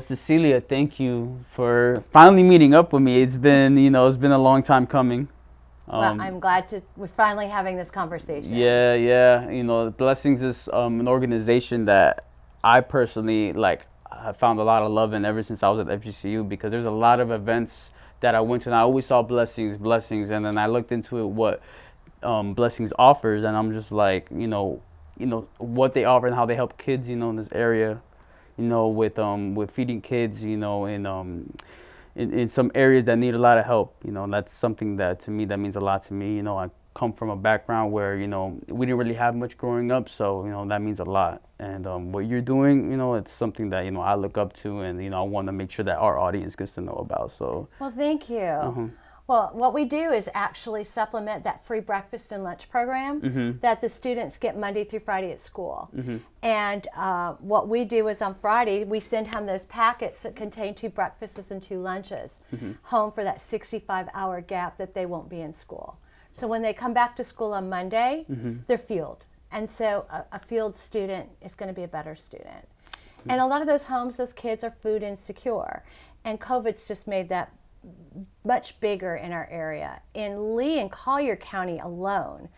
Cecilia, thank you for finally meeting up with me. It's been, it's been a long time coming. Well, I'm glad we're finally having this conversation. Yeah. Blessings is an organization that I personally have found a lot of love in ever since I was at FGCU, because there's a lot of events that I went to and I always saw blessings, and then I looked into it, what blessings offers, and I'm just like, what they offer and how they help kids, in this area, with feeding kids, in some areas that need a lot of help. That's something that to me that means a lot to me. I come from a background where we didn't really have much growing up, so that means a lot. And what you're doing, it's something that I look up to, and I want to make sure that our audience gets to know about. So well, thank you. Well, what we do is actually supplement that free breakfast and lunch program that the students get Monday through Friday at school. And what we do is on Friday, we send home those packets that contain 2 breakfasts and 2 lunches home for that 65-hour gap that they won't be in school. So when they come back to school on Monday, they're fueled. And so a fueled student is going to be a better student. And a lot of those homes, those kids are food insecure. And COVID's just made that much bigger in our area. In Lee and Collier County alone,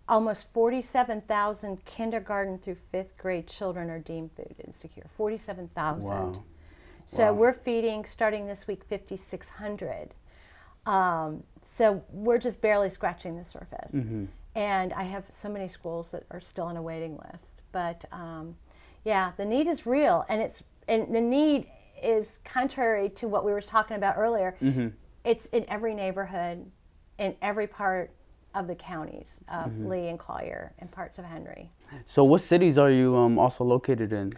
almost 47,000 kindergarten through 5th grade children are deemed food insecure. 47,000. Wow. So we're feeding, starting this week, 5,600. So we're just barely scratching the surface. And I have so many schools that are still on a waiting list. But yeah, the need is real, and the need is contrary to what we were talking about earlier. It's in every neighborhood, in every part of the counties of Lee and Collier and parts of Henry. So what cities are you also located in?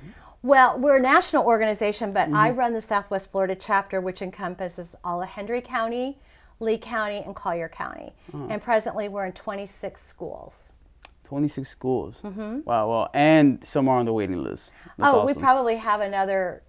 Well, we're a national organization, but I run the Southwest Florida chapter, which encompasses all of Henry County, Lee County, and Collier County. And presently we're in 26 schools. 26 schools. Wow, well, and some are on the waiting list. That's we awesome. probably have another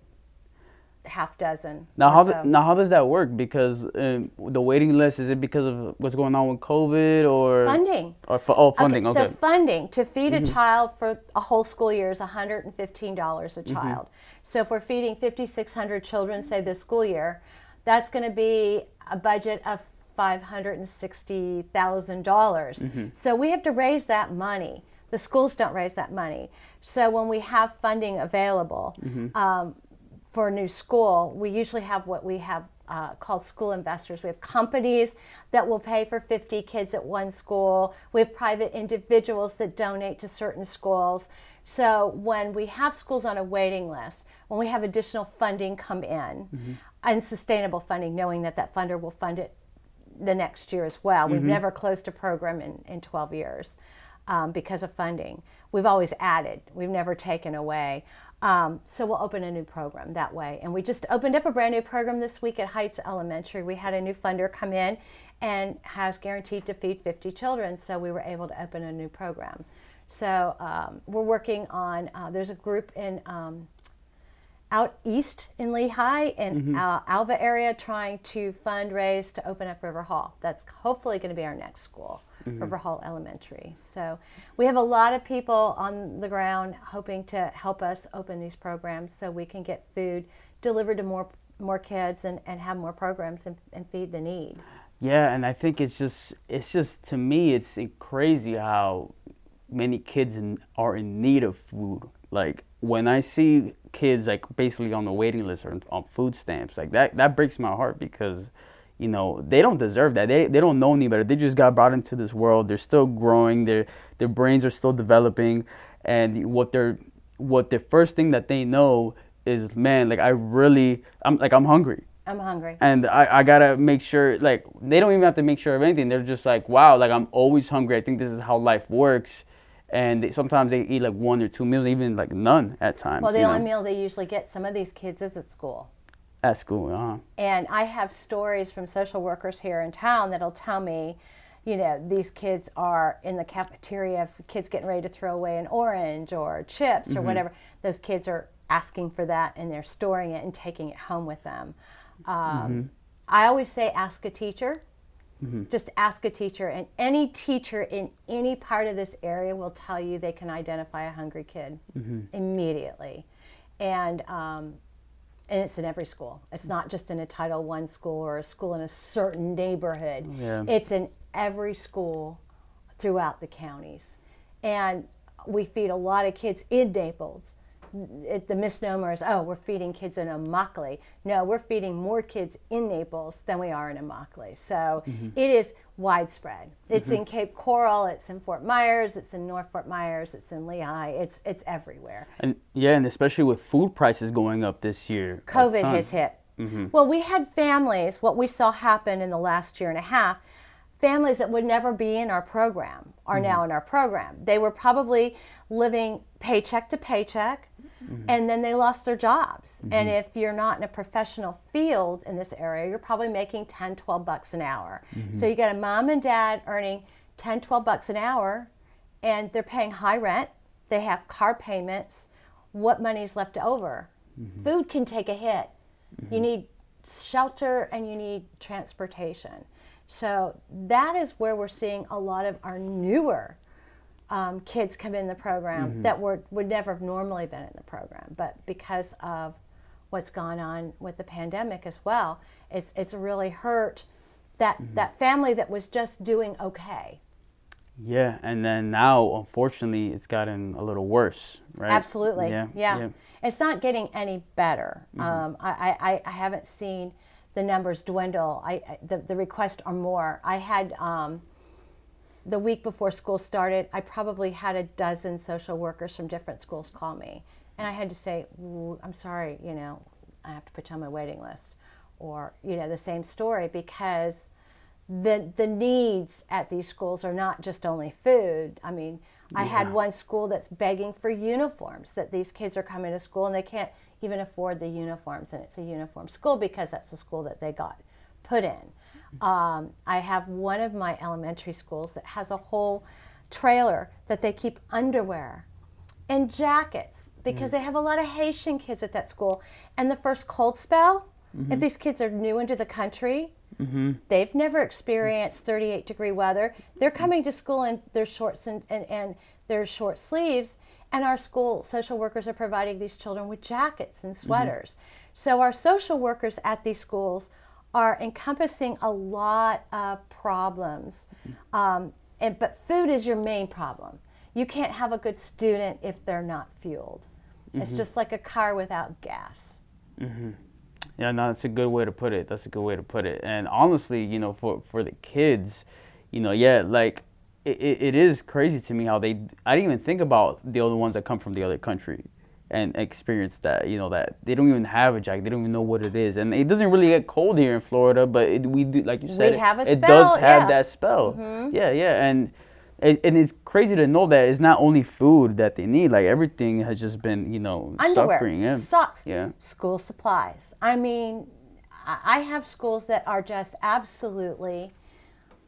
half dozen. Now, how does that work? Because the waiting list, is it because of what's going on with COVID, or funding? Funding. Okay. So funding to feed a child for a whole school year is $115 a child. So if we're feeding 5,600 children, say this school year, that's going to be a budget of $560,000. So we have to raise that money. The schools don't raise that money. So when we have funding available for a new school, we usually have what we have called school investors. We have companies that will pay for 50 kids at one school. We have private individuals that donate to certain schools. So when we have schools on a waiting list, when we have additional funding come in, and sustainable funding, knowing that that funder will fund it the next year as well. We've never closed a program in 12 years because of funding. We've always added. We've never taken away. So we'll open a new program that way. And we just opened up a brand new program this week at Heights Elementary. We had a new funder come in and has guaranteed to feed 50 children, so we were able to open a new program. So we're working on, there's a group in out east in Lehigh and Alva area trying to fundraise to open up River Hall. That's hopefully going to be our next school, River Hall Elementary. So we have a lot of people on the ground hoping to help us open these programs so we can get food delivered to more kids and have more programs and feed the need. Yeah, and I think it's just to me, it's crazy how many kids are in need of food. Like when I see kids like basically on the waiting list or on food stamps, like that breaks my heart, because they don't deserve that. They don't know any better. They just got brought into this world. They're still growing. Their brains are still developing, and what the first thing that they know is, man, like I'm hungry. I'm hungry. And I gotta make sure, like, they don't even have to make sure of anything. They're just like, wow, like I'm always hungry. I think this is how life works. And sometimes they eat like 1 or 2 meals, even like none at times. Well, the only meal they usually get, some of these kids, is at school. At school, And I have stories from social workers here in town that'll tell me, these kids are in the cafeteria, kids getting ready to throw away an orange or chips or whatever. Those kids are asking for that, and they're storing it and taking it home with them. I always say ask a teacher. Just ask a teacher, and any teacher in any part of this area will tell you they can identify a hungry kid immediately. And and it's in every school. It's not just in a Title I school or a school in a certain neighborhood. Yeah. It's in every school throughout the counties. And we feed a lot of kids in Naples. The misnomer is, oh, we're feeding kids in Immokalee. No, we're feeding more kids in Naples than we are in Immokalee. So it is widespread. It's in Cape Coral, it's in Fort Myers, it's in North Fort Myers, it's in Lehigh, it's everywhere. And yeah, and especially with food prices going up this year. COVID has hit. Well, we had families, what we saw happen in the last year and a half, families that would never be in our program are now in our program. They were probably living paycheck to paycheck, and then they lost their jobs. And if you're not in a professional field in this area, you're probably making 10, 12 bucks an hour. So you got a mom and dad earning 10, 12 bucks an hour, and they're paying high rent. They have car payments. What money's left over? Food can take a hit. You need shelter and you need transportation. So that is where we're seeing a lot of our newer kids come in the program that would never have normally been in the program. But because of what's gone on with the pandemic as well, it's really hurt that family that was just doing okay. Yeah, and then now, unfortunately, it's gotten a little worse, right? Absolutely, yeah. It's not getting any better. I haven't seen the numbers dwindle. The requests are more. I had, the week before school started, I probably had a dozen social workers from different schools call me. And I had to say, I'm sorry, I have to put you on my waiting list. Or, the same story, because the needs at these schools are not just only food. I mean, I had one school that's begging for uniforms, that these kids are coming to school and they can't even afford the uniforms, and it's a uniform school because that's the school that they got put in. I have one of my elementary schools that has a whole trailer that they keep underwear and jackets because they have a lot of Haitian kids at that school. And the first cold spell, if these kids are new into the country, they've never experienced 38-degree weather. They're coming to school in their shorts and their short sleeves, and our school social workers are providing these children with jackets and sweaters. So our social workers at these schools are encompassing a lot of problems. But food is your main problem. You can't have a good student if they're not fueled. It's just like a car without gas. Yeah, no, that's a good way to put it. That's a good way to put it. And honestly, for the kids, like it is crazy to me how I didn't even think about the other ones that come from the other country and experience that, that they don't even have a jacket. They don't even know what it is. And it doesn't really get cold here in Florida, but we do, like you said, we have a spell, it does have that spell. Yeah. And it's crazy to know that it's not only food that they need. Like everything has just been, underwear, suffering. socks, Yeah. school supplies. I mean, I have schools that are just absolutely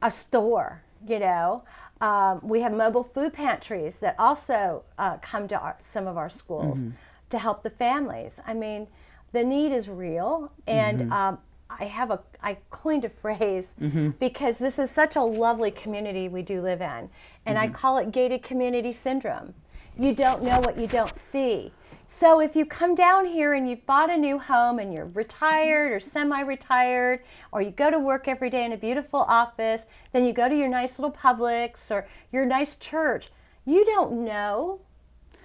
a store. We have mobile food pantries that also come to some of our schools to help the families. I mean, the need is real, and I coined a phrase because this is such a lovely community we do live in, and I call it gated community syndrome. You don't know what you don't see. So if you come down here and you've bought a new home and you're retired or semi-retired, or you go to work every day in a beautiful office, then you go to your nice little Publix or your nice church, you don't know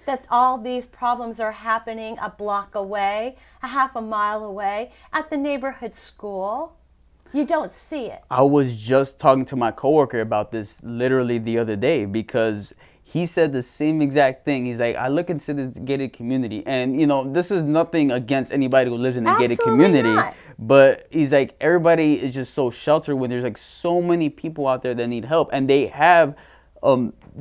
that all these problems are happening a block away, a half a mile away, at the neighborhood school. You don't see it. I was just talking to my coworker about this literally the other day, because he said the same exact thing. He's like, I look into this gated community, and this is nothing against anybody who lives in a gated community, not. But he's like, everybody is just so sheltered when there's like so many people out there that need help, and they have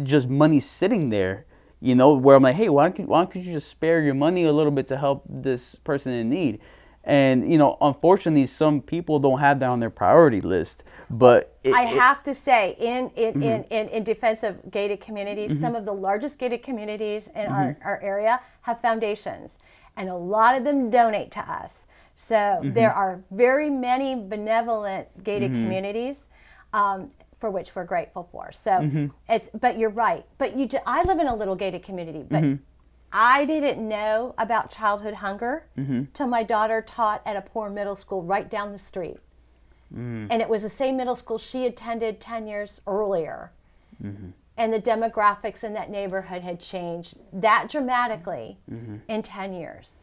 just money sitting there, where I'm like, hey, why don't you just spare your money a little bit to help this person in need? And unfortunately, some people don't have that on their priority list. But I have to say, in defense of gated communities, some of the largest gated communities in our area have foundations, and a lot of them donate to us. So there are very many benevolent gated communities for which we're grateful for. So but you're right. But I live in a little gated community, but I didn't know about childhood hunger till my daughter taught at a poor middle school right down the street. And it was the same middle school she attended 10 years earlier. And the demographics in that neighborhood had changed that dramatically in 10 years.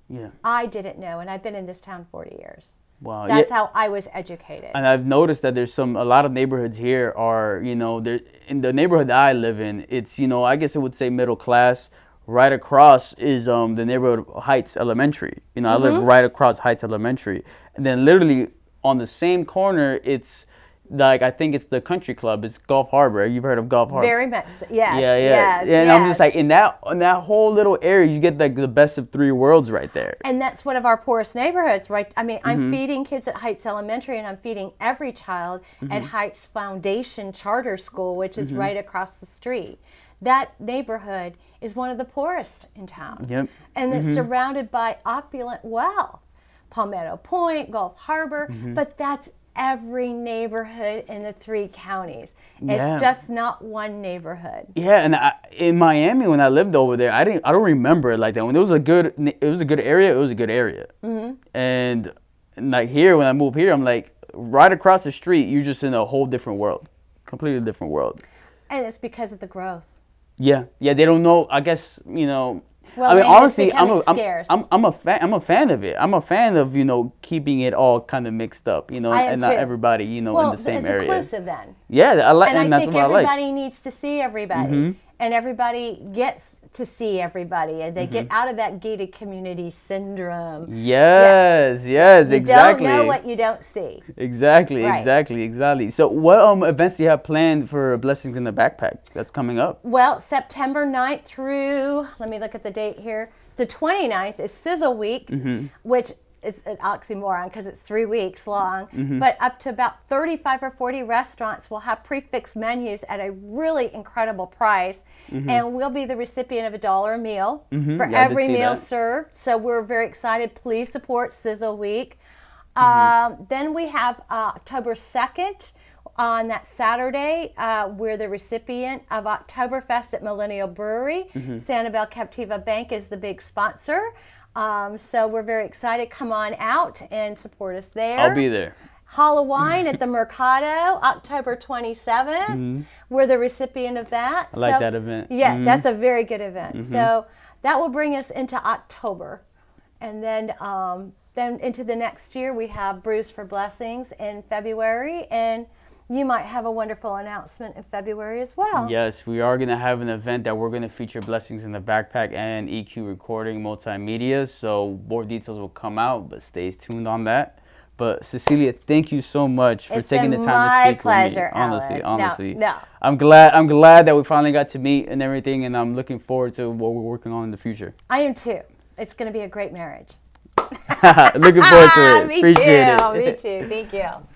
Yeah. I didn't know, and I've been in this town 40 years. Wow. That's how I was educated. And I've noticed that there's a lot of neighborhoods here are, there in the neighborhood that I live in, it's, I guess I would say middle class. Right across is the neighborhood Heights Elementary. I live right across Heights Elementary. And then literally on the same corner, it's like, I think it's the country club. It's Gulf Harbor. You've heard of Gulf Harbor? Very much so. Yes. Yeah. Yes, and I'm just like, in that whole little area, you get like the best of three worlds right there. And that's one of our poorest neighborhoods, right? I mean, I'm feeding kids at Heights Elementary, and I'm feeding every child at Heights Foundation Charter School, which is right across the street. That neighborhood is one of the poorest in town. Yep. And it's surrounded by opulent wealth. Palmetto Point, Gulf Harbor, but that's every neighborhood in the 3 counties. It's just not one neighborhood. Yeah, and in Miami when I lived over there, I don't remember it like that. When it was a good area, it was a good area. And like here, when I moved here, I'm like, right across the street, you're just in a whole different world, completely different world. And it's because of the growth. Yeah, they don't know. I guess Well, I mean, honestly, scarce. I'm a fan of it. I'm a fan of keeping it all kind of mixed up, and not everybody in the same area. Well, it's inclusive then. Yeah, I like, and that's think what I like. everybody needs to see everybody, and everybody gets to see everybody, and they get out of that gated community syndrome. Yes, exactly. You don't know what you don't see. Exactly, right. exactly. So what events do you have planned for Blessings in the Backpack that's coming up? Well, September 9th through, let me look at the date here, the 29th is Sizzle Week, which is an oxymoron because it's 3 weeks long, but up to about 35 or 40 restaurants will have prefix menus at a really incredible price, and we'll be the recipient of $1 a meal for every meal served. So we're very excited. Please support Sizzle Week. Then we have October 2nd. On that Saturday, we're the recipient of Oktoberfest at Millennial Brewery. Sanibel Captiva Bank is the big sponsor. So we're very excited. Come on out and support us there. I'll be there. Halloween at the Mercado, October 27th. We're the recipient of that. I like that event. Yeah, that's a very good event. So that will bring us into October. And then into the next year, we have Brews for Blessings in February. And you might have a wonderful announcement in February as well. Yes, we are going to have an event that we're going to feature Blessings in the Backpack and EQ Recording Multimedia. So more details will come out, but stay tuned on that. But Cecilia, thank you so much for taking the time to speak pleasure, with me. Honestly. No. I'm glad that we finally got to meet and everything, and I'm looking forward to what we're working on in the future. I am too. It's going to be a great marriage. Looking forward to it. Me Appreciate too. it. Me too. Thank you.